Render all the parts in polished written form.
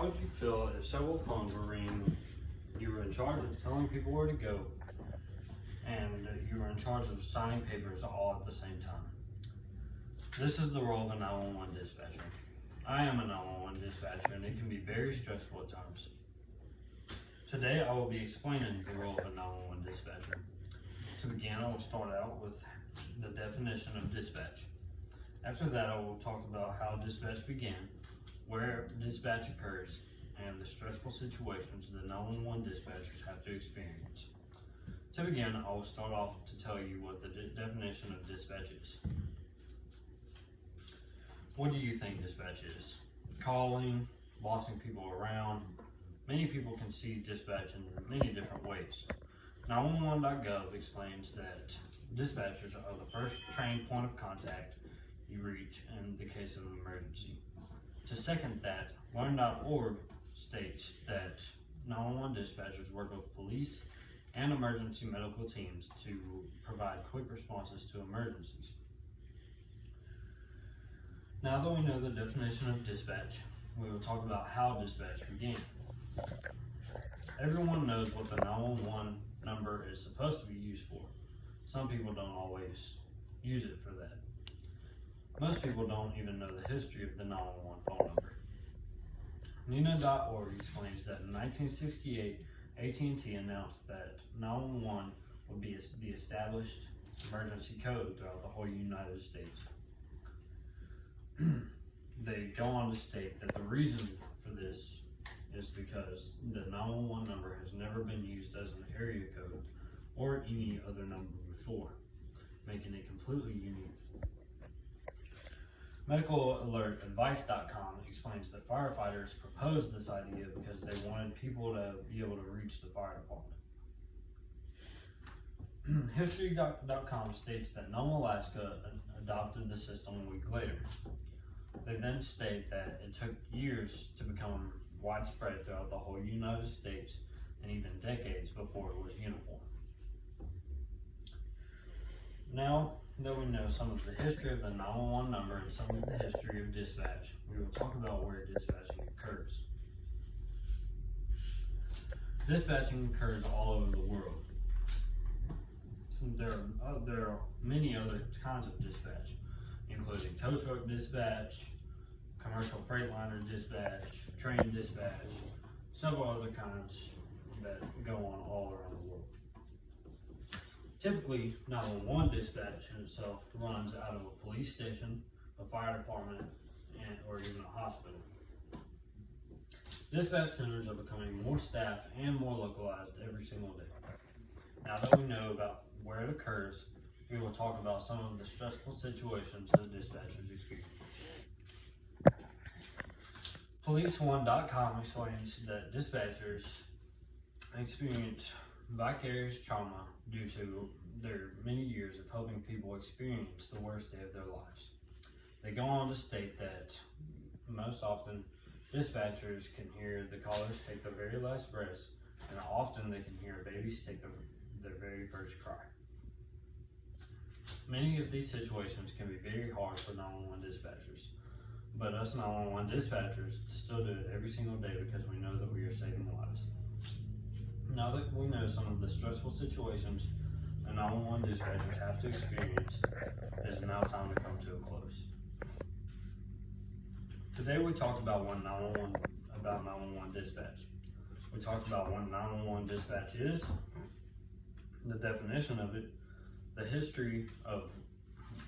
How would you feel if several phones were ringing, you were in charge of telling people where to go, and you were in charge of signing papers all at the same time? This is the role of a 911 dispatcher. I am a 911 dispatcher, and it can be very stressful at times. Today, I will be explaining the role of a 911 dispatcher. To begin, I will start out with the definition of dispatch. After that, I will talk about how dispatch began, where dispatch occurs, and the stressful situations that 911 dispatchers have to experience. To begin, I will start off to tell you what the definition of dispatch is. What do you think dispatch is? Calling, bossing people around. Many people can see dispatch in many different ways. 911.gov explains that dispatchers are the first trained point of contact you reach in the case of an emergency. To second that, Learn.org states that 911 dispatchers work with police and emergency medical teams to provide quick responses to emergencies. Now that we know the definition of dispatch, we will talk about how dispatch began. Everyone knows what the 911 number is supposed to be used for. Some people don't always use it for that. Most people don't even know the history of the 911 phone number. Nina.org explains that in 1968, AT&T announced that 911 would be the established emergency code throughout the whole United States. They go on to state that the reason for this is because the 911 number has never been used as an area code or any other number before, making it completely unique. MedicalAlertAdvice.com explains that firefighters proposed this idea because they wanted people to be able to reach the fire department. History.com states that Nome, Alaska adopted the system a week later. They then state that it took years to become widespread throughout the whole United States and even decades before it was uniform. Now that we know some of the history of the 911 number and some of the history of dispatch, we will talk about where dispatching occurs. Dispatching occurs all over the world. So there are many other kinds of dispatch, including tow truck dispatch, commercial freightliner dispatch, train dispatch, several other kinds that go on all around the world. Typically, 911 dispatch in itself runs out of a police station, a fire department, or even a hospital. Dispatch centers are becoming more staffed and more localized every single day. Now that we know about where it occurs, we will talk about some of the stressful situations that dispatchers experience. PoliceOne.com explains that dispatchers experience vicarious trauma due to their many years of helping people experience the worst day of their lives. They go on to state that most often dispatchers can hear the callers take their very last breaths, and often they can hear babies take their very first cry. Many of these situations can be very hard for 911 dispatchers, but us 911 dispatchers still do it every single day because we know that we are saving lives. Now that we know some of the stressful situations that 911 dispatchers have to experience, it is now time to come to a close. Today we talked about 911 dispatch. We talked about what 911 dispatch is, the definition of it, the history of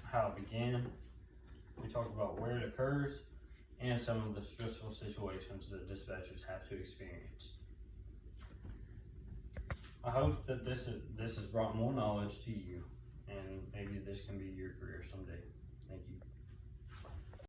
how it began. We talked about where it occurs and some of the stressful situations that dispatchers have to experience. I hope that this has brought more knowledge to you, and maybe this can be your career someday. Thank you.